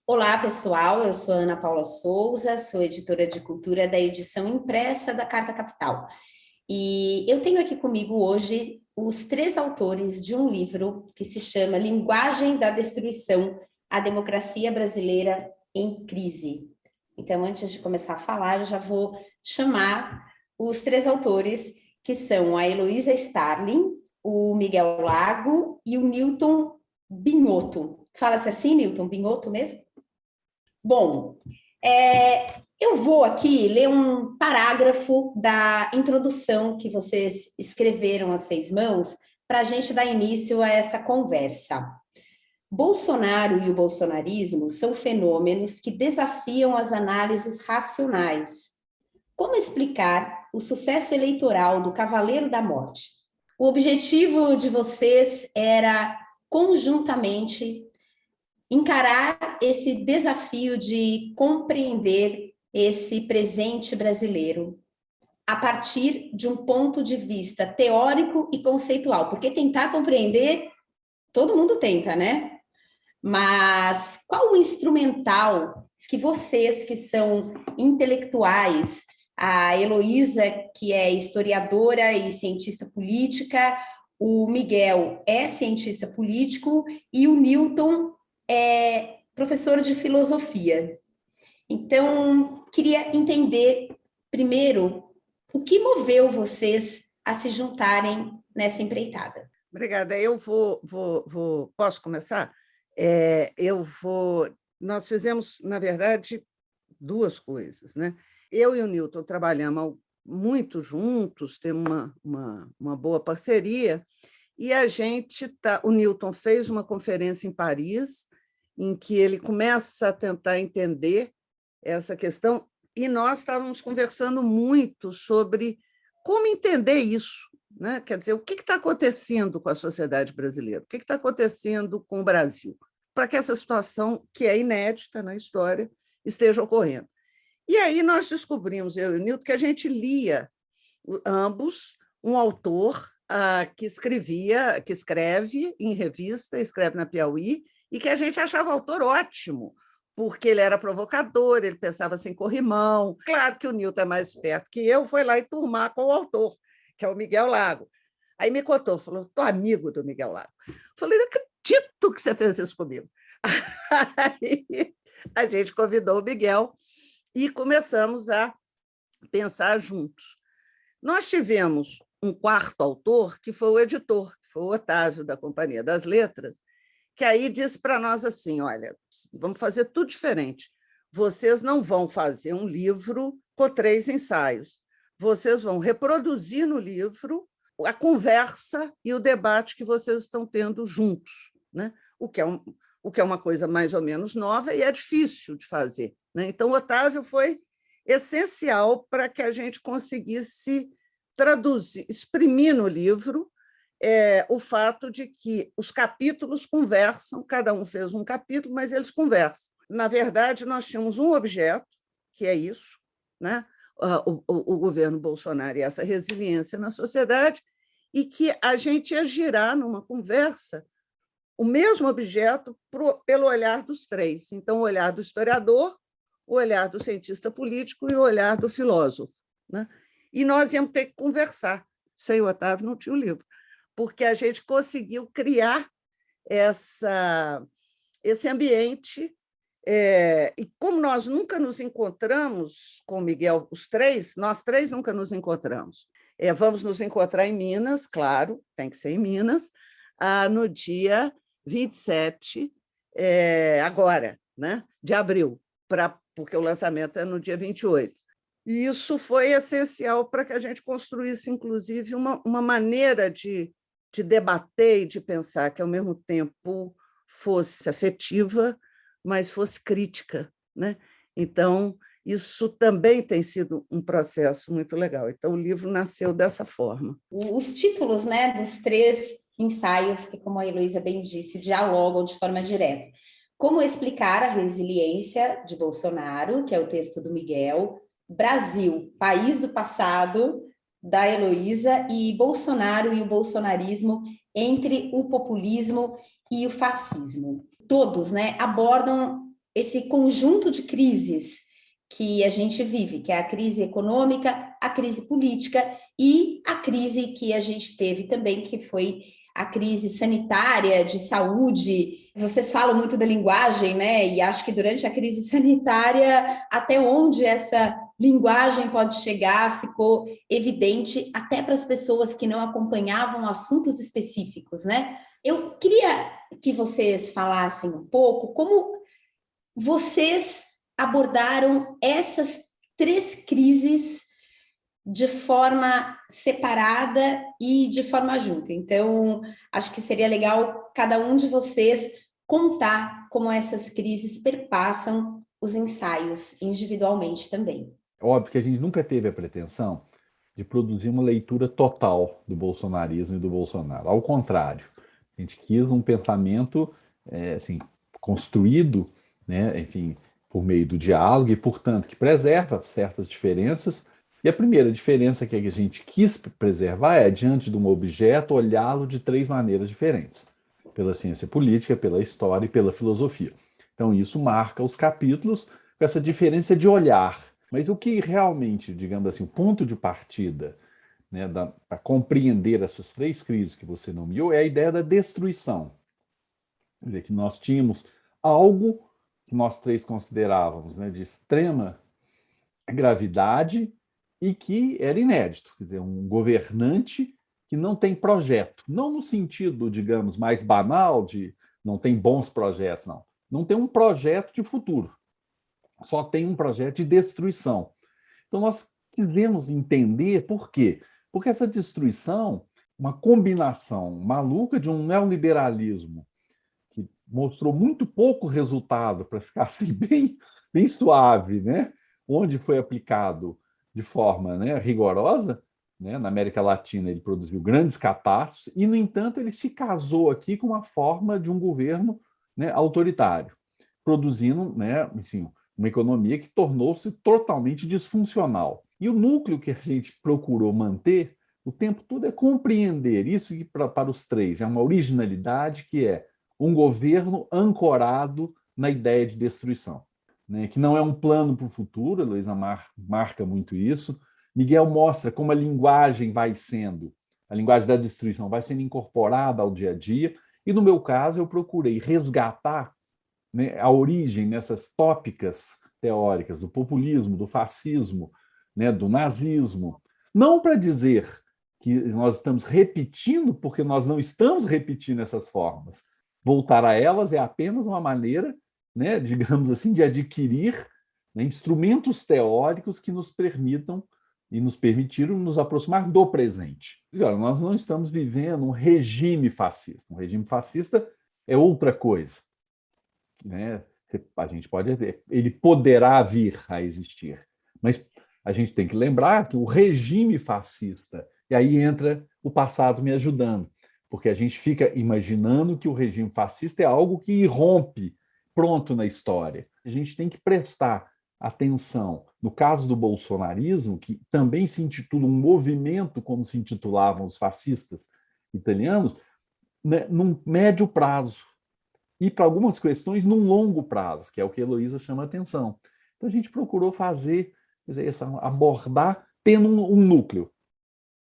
Olá, pessoal. Eu sou Ana Paula Souza, sou editora de cultura da edição impressa da Carta Capital. E eu tenho aqui comigo hoje os três autores de um livro que se chama Linguagem da Destruição: A Democracia Brasileira em Crise. Então, antes de começar a falar, eu já vou chamar os três autores, que são a Heloísa Starling, o Miguel Lago e o Newton Binotto. Fala-se assim, Newton Binotto mesmo? Bom, eu vou aqui ler um parágrafo da introdução que vocês escreveram a seis mãos para a gente dar início a essa conversa. Bolsonaro e o bolsonarismo são fenômenos que desafiam as análises racionais. Como explicar o sucesso eleitoral do Cavaleiro da Morte? O objetivo de vocês era conjuntamente encarar esse desafio de compreender esse presente brasileiro a partir de um ponto de vista teórico e conceitual, porque tentar compreender, todo mundo tenta, né? Mas qual o instrumental que vocês, que são intelectuais, a Heloísa, que é historiadora e cientista política, o Miguel é cientista político e o Newton é professor de filosofia. Então, queria entender, primeiro, o que moveu vocês a se juntarem nessa empreitada. Obrigada. Posso começar? Nós fizemos, na verdade, duas coisas, né? Eu e o Newton trabalhamos muito juntos, temos uma boa parceria, e o Newton fez uma conferência em Paris, em que ele começa a tentar entender essa questão, e nós estávamos conversando muito sobre como entender isso, né? Quer dizer, o que está acontecendo com a sociedade brasileira? O que está acontecendo com o Brasil? Para que essa situação, que é inédita na história, esteja ocorrendo. E aí nós descobrimos, eu e o Newton, que a gente lia ambos um autor que escreve em revista, escreve na Piauí, e que a gente achava o autor ótimo, porque ele era provocador, ele pensava sem corrimão. Claro que o Newton é mais esperto que eu, foi lá e turmar com o autor, que é o Miguel Lago. Aí me contou, falou, estou amigo do Miguel Lago. Falei, não acredito que você fez isso comigo. Aí a gente convidou o Miguel e começamos a pensar juntos. Nós tivemos um quarto autor, que foi o editor, que foi o Otávio, da Companhia das Letras, que aí disse para nós assim, olha, vamos fazer tudo diferente. Vocês não vão fazer um livro com 3 ensaios. Vocês vão reproduzir no livro a conversa e o debate que vocês estão tendo juntos, né? O que é uma coisa mais ou menos nova e é difícil de fazer, né? Então, o Otávio foi essencial para que a gente conseguisse traduzir, exprimir no livro o fato de que os capítulos conversam, cada um fez um capítulo, mas eles conversam. Na verdade, nós tínhamos um objeto, que é isso, né? O governo Bolsonaro e essa resiliência na sociedade, e que a gente ia girar numa conversa o mesmo objeto pelo olhar dos três. Então, o olhar do historiador, o olhar do cientista político e o olhar do filósofo, né? E nós íamos ter que conversar. Sem o Otávio não tinha o livro, porque a gente conseguiu criar esse ambiente. E como nós nunca nos encontramos com o Miguel, nós três nunca nos encontramos. Vamos nos encontrar em Minas, claro, tem que ser em Minas, no dia 27, agora, né, de abril, porque o lançamento é no dia 28. E isso foi essencial para que a gente construísse, inclusive, uma maneira de debater e de pensar que, ao mesmo tempo, fosse afetiva, mas fosse crítica, né? Então, isso também tem sido um processo muito legal. Então, o livro nasceu dessa forma. Os títulos, né, dos três ensaios que, como a Heloísa bem disse, dialogam de forma direta. Como explicar a resiliência de Bolsonaro, que é o texto do Miguel, Brasil, país do passado, da Heloísa, e Bolsonaro e o bolsonarismo entre o populismo e o fascismo. Todos, né, abordam esse conjunto de crises que a gente vive, que é a crise econômica, a crise política e a crise que a gente teve também, que foi a crise sanitária, de saúde. Vocês falam muito da linguagem, né? E acho que durante a crise sanitária, até onde essa linguagem pode chegar, ficou evidente até para as pessoas que não acompanhavam assuntos específicos, né? Eu queria que vocês falassem um pouco como vocês abordaram essas 3 crises de forma separada e de forma junta. Então, acho que seria legal cada um de vocês contar como essas crises perpassam os ensaios individualmente também. Óbvio que a gente nunca teve a pretensão de produzir uma leitura total do bolsonarismo e do Bolsonaro. Ao contrário, a gente quis um pensamento assim, construído, né, enfim, por meio do diálogo e, portanto, que preserva certas diferenças. E a primeira diferença que a gente quis preservar é, diante de um objeto, olhá-lo de 3 maneiras diferentes: pela ciência política, pela história e pela filosofia. Então, isso marca os capítulos com essa diferença de olhar. Mas o que realmente, digamos assim, o ponto de partida, né, para compreender essas 3 crises que você nomeou é a ideia da destruição. Quer dizer, que nós tínhamos algo que nós 3 considerávamos, né, de extrema gravidade e que era inédito, quer dizer, um governante que não tem projeto, não no sentido, digamos, mais banal de não tem bons projetos, não tem um projeto de futuro, só tem um projeto de destruição. Então nós quisemos entender por quê, porque essa destruição, uma combinação maluca de um neoliberalismo que mostrou muito pouco resultado, para ficar assim bem suave, né? Onde foi aplicado de forma, né, rigorosa, né? Na América Latina ele produziu grandes catástrofes e, no entanto, ele se casou aqui com uma forma de um governo, né, autoritário, produzindo, né, assim, uma economia que tornou-se totalmente disfuncional. E o núcleo que a gente procurou manter o tempo todo é compreender isso, que para os 3 é uma originalidade, que é um governo ancorado na ideia de destruição, né, que não é um plano para o futuro. A Heloísa marca muito isso. Miguel mostra como a linguagem a linguagem da destruição vai sendo incorporada ao dia a dia, e no meu caso eu procurei resgatar, né, a origem nessas tópicas teóricas do populismo, do fascismo, né, do nazismo, não para dizer que nós estamos repetindo, porque nós não estamos repetindo essas formas. Voltar a elas é apenas uma maneira, né, digamos assim, de adquirir, né, instrumentos teóricos que nos permitam e nos permitiram nos aproximar do presente. E, olha, nós não estamos vivendo um regime fascista. Um regime fascista é outra coisa, né? A gente pode ver, ele poderá vir a existir, mas a gente tem que lembrar que o regime fascista, e aí entra o passado me ajudando, porque a gente fica imaginando que o regime fascista é algo que irrompe pronto na história. A gente tem que prestar atenção no caso do bolsonarismo, que também se intitula um movimento, como se intitulavam os fascistas italianos, né, num médio prazo, e para algumas questões num longo prazo, que é o que a Heloísa chama a atenção. Então a gente procurou fazer, quer dizer, abordar tendo um núcleo.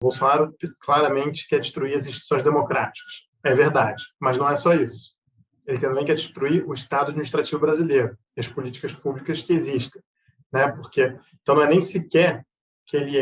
O Bolsonaro claramente quer destruir as instituições democráticas. É verdade, mas não é só isso. Ele também quer destruir o Estado administrativo brasileiro e as políticas públicas que existem, né? Porque então não é nem sequer que ele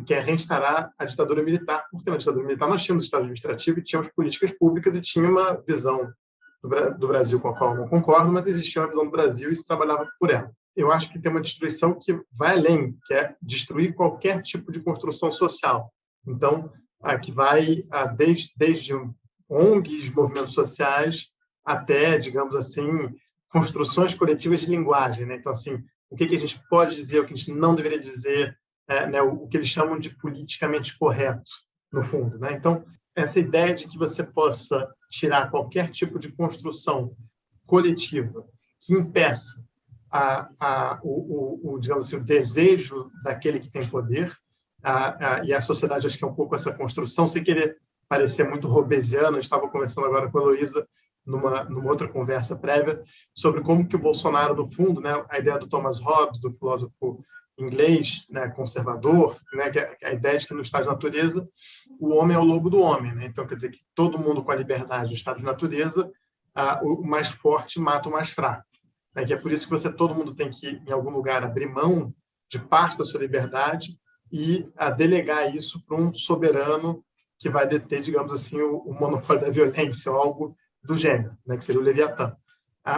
quer reinstaurar a ditadura militar, porque na ditadura militar nós tínhamos o Estado administrativo e tínhamos políticas públicas e tinha uma visão do Brasil com a qual eu não concordo, mas existia uma visão do Brasil e se trabalhava por ela. Eu acho que tem uma destruição que vai além, que é destruir qualquer tipo de construção social. Então, que vai desde ONGs, movimentos sociais, até, digamos assim, construções coletivas de linguagem, né? Então, assim, o que a gente pode dizer, o que a gente não deveria dizer, né? O que eles chamam de politicamente correto, no fundo, né? Então, essa ideia de que você possa tirar qualquer tipo de construção coletiva que impeça digamos assim, o desejo daquele que tem poder, e a sociedade acho que é um pouco essa construção, sem querer parecer muito robesiano. Eu estava conversando agora com a Heloísa, numa outra conversa prévia, sobre como que o Bolsonaro, no fundo, né, a ideia do Thomas Hobbes, do filósofo inglês, né, conservador, né, que é a ideia de que no estado de natureza o homem é o lobo do homem, né? Então quer dizer que todo mundo com a liberdade do estado de natureza, o mais forte mata o mais fraco, né? Que é por isso que todo mundo tem que em algum lugar abrir mão de parte da sua liberdade e delegar isso para um soberano que vai deter, digamos assim, o monopólio da violência ou algo do gênero, né, que seria o Leviatã.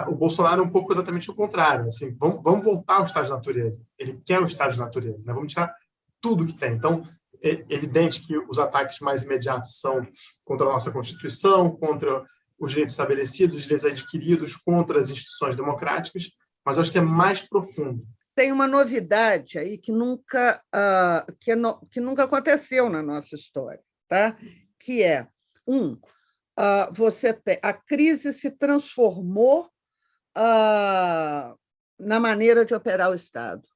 O Bolsonaro é um pouco exatamente o contrário. Assim, vamos voltar ao estado de natureza. Ele quer o estado de natureza, né? Vamos tirar tudo que tem. Então, é evidente que os ataques mais imediatos são contra a nossa Constituição, contra os direitos estabelecidos, os direitos adquiridos, contra as instituições democráticas, mas eu acho que é mais profundo. Tem uma novidade aí que nunca aconteceu na nossa história, tá? Que é, a crise se transformou na maneira de operar o Estado.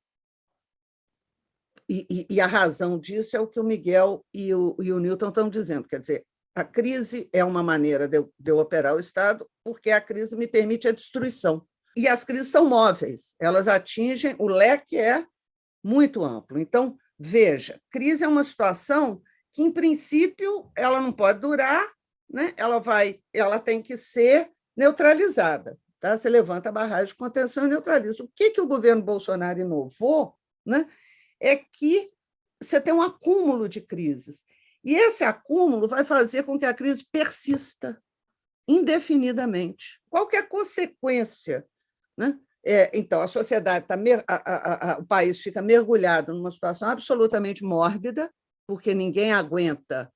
E a razão disso é o que o Miguel e o Newton estão dizendo. Quer dizer, a crise é uma maneira de eu operar o Estado, porque a crise me permite a destruição. E as crises são móveis, elas atingem, o leque é muito amplo. Então, veja, crise é uma situação que, em princípio, ela não pode durar, né? Ela tem que ser neutralizada. Tá? Você levanta a barragem de contenção e neutraliza. O que o governo Bolsonaro inovou, né, é que você tem um acúmulo de crises. E esse acúmulo vai fazer com que a crise persista indefinidamente. Qual que é a consequência? Né? Então, a sociedade, o país fica mergulhado numa situação absolutamente mórbida, porque ninguém aguenta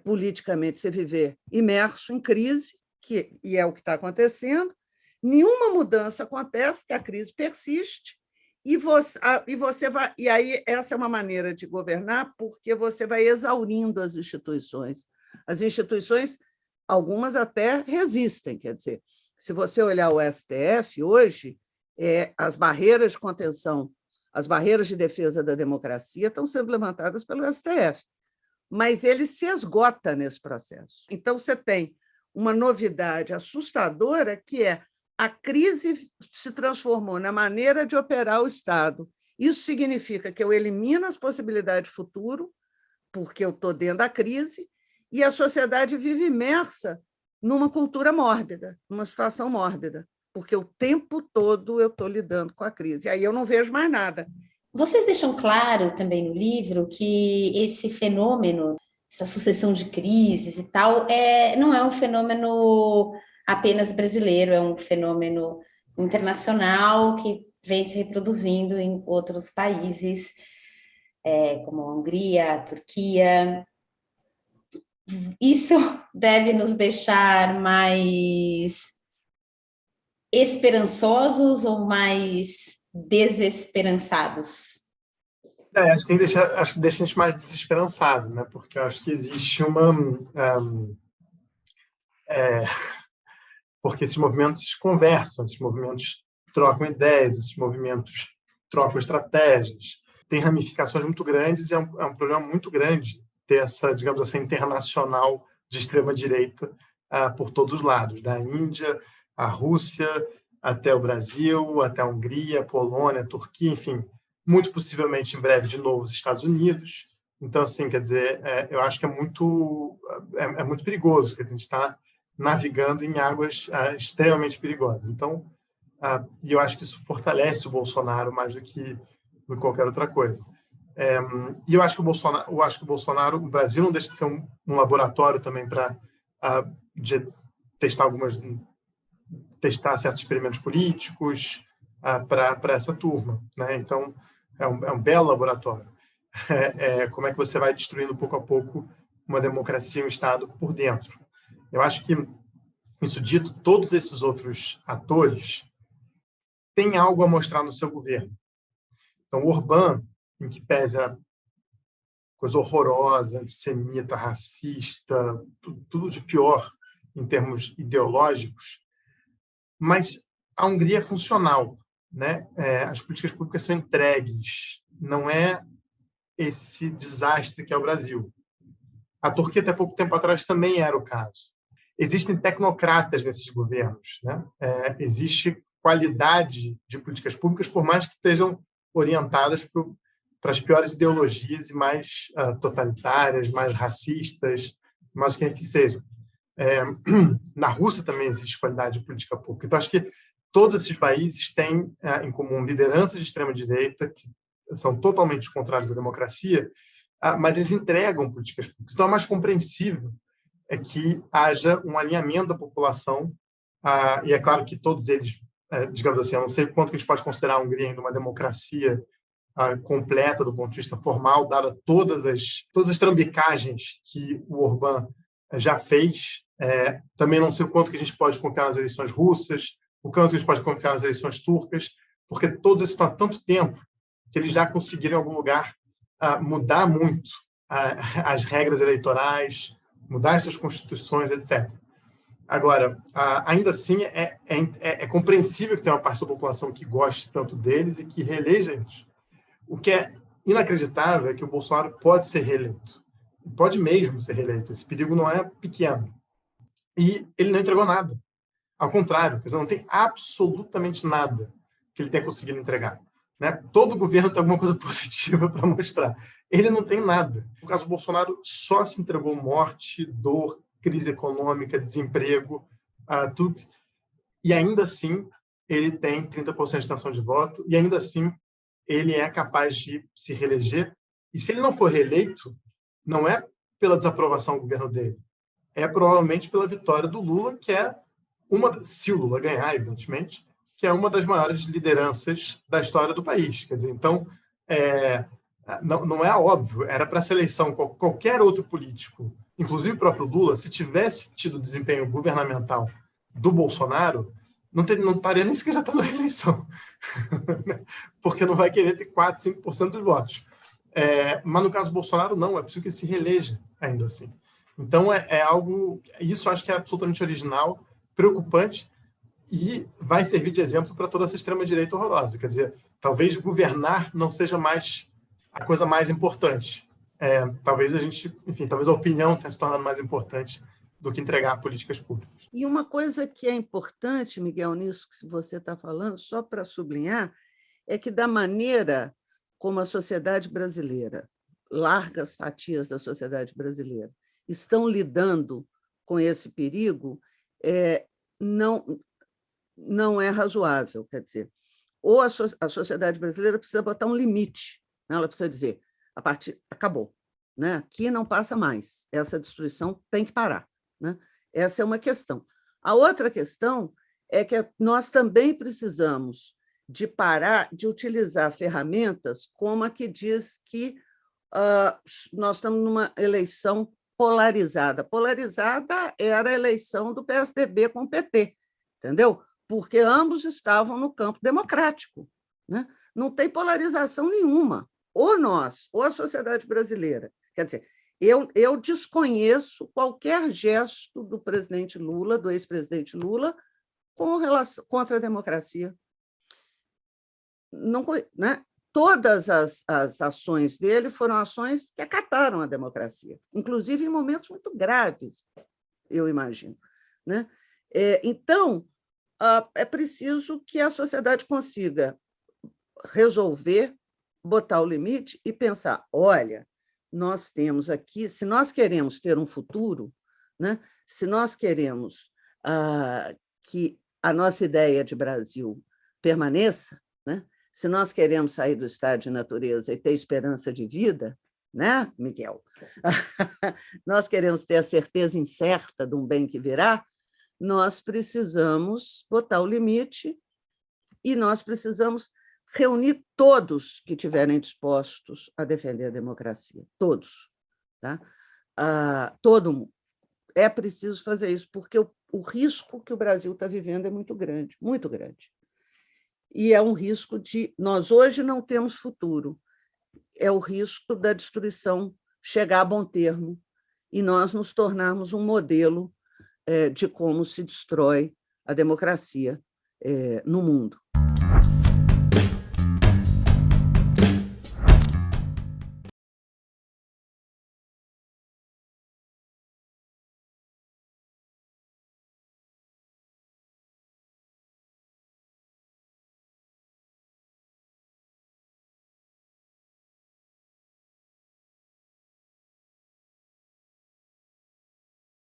politicamente se viver imerso em crise, e é o que está acontecendo. Nenhuma mudança acontece, porque a crise persiste, e aí essa é uma maneira de governar, porque você vai exaurindo as instituições. As instituições, algumas até resistem, quer dizer, se você olhar o STF hoje, as barreiras de contenção, as barreiras de defesa da democracia estão sendo levantadas pelo STF, mas ele se esgota nesse processo. Então, você tem uma novidade assustadora, que é a crise se transformou na maneira de operar o Estado. Isso significa que eu elimino as possibilidades de futuro, porque eu estou dentro da crise, e a sociedade vive imersa numa cultura mórbida, numa situação mórbida, porque o tempo todo eu estou lidando com a crise. E aí eu não vejo mais nada. Vocês deixam claro também no livro que esse fenômeno, essa sucessão de crises e tal, não é um fenômeno apenas brasileiro, é um fenômeno internacional que vem se reproduzindo em outros países, como a Hungria, a Turquia. Isso deve nos deixar mais esperançosos ou mais desesperançados? Acho que deixa a gente mais desesperançado, né? Porque eu acho que existe porque esses movimentos conversam, esses movimentos trocam ideias, esses movimentos trocam estratégias. Tem ramificações muito grandes e é um problema muito grande ter essa, digamos assim, internacional de extrema-direita por todos os lados, da Índia, a Rússia, até o Brasil, até a Hungria, a Polônia, a Turquia, enfim, muito possivelmente em breve de novo os Estados Unidos. Então, assim, quer dizer, eu acho que é muito perigoso, que a gente está navegando em águas extremamente perigosas. Então, e eu acho que isso fortalece o Bolsonaro mais do que qualquer outra coisa. E eu acho que o Brasil não deixa de ser um laboratório também para testar certos experimentos políticos para essa turma, né? Então, é um belo laboratório. Como é que você vai destruindo pouco a pouco uma democracia e um Estado por dentro. Eu acho que, isso dito, todos esses outros atores têm algo a mostrar no seu governo. Então, o Orbán, em que pesa coisa horrorosa, antissemita, racista, tudo de pior em termos ideológicos, mas a Hungria é funcional, né? As políticas públicas são entregues, não é esse desastre que é o Brasil. A Turquia, até pouco tempo atrás, também era o caso. existem tecnocratas nesses governos, né? Existe qualidade de políticas públicas, por mais que estejam orientadas para as piores ideologias e mais totalitárias, mais racistas, mais o que seja. Na Rússia também existe qualidade de política pública. Então, acho que todos esses países têm em comum lideranças de extrema-direita que são totalmente contrários à democracia, mas eles entregam políticas públicas. Então, é mais compreensível que haja um alinhamento da população, e é claro que todos eles, digamos assim, eu não sei quanto que a gente pode considerar a Hungria ainda uma democracia completa do ponto de vista formal, dada todas as trambicagens que o Orbán já fez. Também não sei o quanto que a gente pode confiar nas eleições russas, o quanto que a gente pode confiar nas eleições turcas, porque todos esses estão há tanto tempo que eles já conseguiram, em algum lugar, mudar muito as regras eleitorais, mudar essas constituições, etc. Agora, ainda assim, é compreensível que tenha uma parte da população que goste tanto deles e que reeleja eles. O que é inacreditável é que o Bolsonaro pode ser reeleito. Pode mesmo ser reeleito. Esse perigo não é pequeno. E ele não entregou nada. Ao contrário, quer dizer, não tem absolutamente nada que ele tenha conseguido entregar. Né? Todo governo tem alguma coisa positiva para mostrar. Ele não tem nada. No caso do Bolsonaro, só se entregou morte, dor, crise econômica, desemprego, tudo. E ainda assim, ele tem 30% de intenção de voto, e ainda assim, ele é capaz de se reeleger. E se ele não for reeleito, não é pela desaprovação do governo dele, é provavelmente pela vitória do Lula, que é se o Lula ganhar, evidentemente, que é uma das maiores lideranças da história do país. Quer dizer, então, não é óbvio, era para essa eleição qualquer outro político, inclusive o próprio Lula, se tivesse tido o desempenho governamental do Bolsonaro, não estaria nem sequer já estando na eleição, porque não vai querer ter 4%, 5% dos votos. Mas no caso do Bolsonaro, não, é possível que ele se reeleja ainda assim. Então, algo, isso acho que é absolutamente original, preocupante, e vai servir de exemplo para toda essa extrema-direita horrorosa. Quer dizer, talvez governar não seja mais a coisa mais importante. Talvez talvez a opinião tenha se tornado mais importante do que entregar políticas públicas. E uma coisa que é importante, Miguel, nisso que você está falando, só para sublinhar, é que da maneira como a sociedade brasileira, largas fatias da sociedade brasileira, estão lidando com esse perigo, não é razoável. Quer dizer, ou a sociedade brasileira precisa botar um limite, né? Ela precisa dizer, acabou, né? Aqui não passa mais, essa destruição tem que parar, né? Essa é uma questão. A outra questão é que nós também precisamos de parar de utilizar ferramentas como a que diz que nós estamos numa eleição polarizada. Polarizada era a eleição do PSDB com o PT, entendeu? Porque ambos estavam no campo democrático, né? Não tem polarização nenhuma. Ou nós, ou a sociedade brasileira. Quer dizer, eu desconheço qualquer gesto do presidente Lula, do ex-presidente Lula, contra a democracia. Não, né? Todas as ações dele foram ações que acataram a democracia, inclusive em momentos muito graves, eu imagino, né? Então, é preciso que a sociedade consiga resolver, botar o limite e pensar, olha, nós temos aqui, se nós queremos ter um futuro, né? Se nós queremos que a nossa ideia de Brasil permaneça, né? Se nós queremos sair do estado de natureza e ter esperança de vida, né, Miguel? Nós queremos ter a certeza incerta de um bem que virá, nós precisamos botar o limite e nós precisamos reunir todos que estiverem dispostos a defender a democracia, todos. Tá? Todo mundo. É preciso fazer isso, porque o risco que o Brasil está vivendo é muito grande, muito grande. E é um risco de... Nós hoje não temos futuro, é o risco da destruição chegar a bom termo e nós nos tornarmos um modelo de como se destrói a democracia no mundo.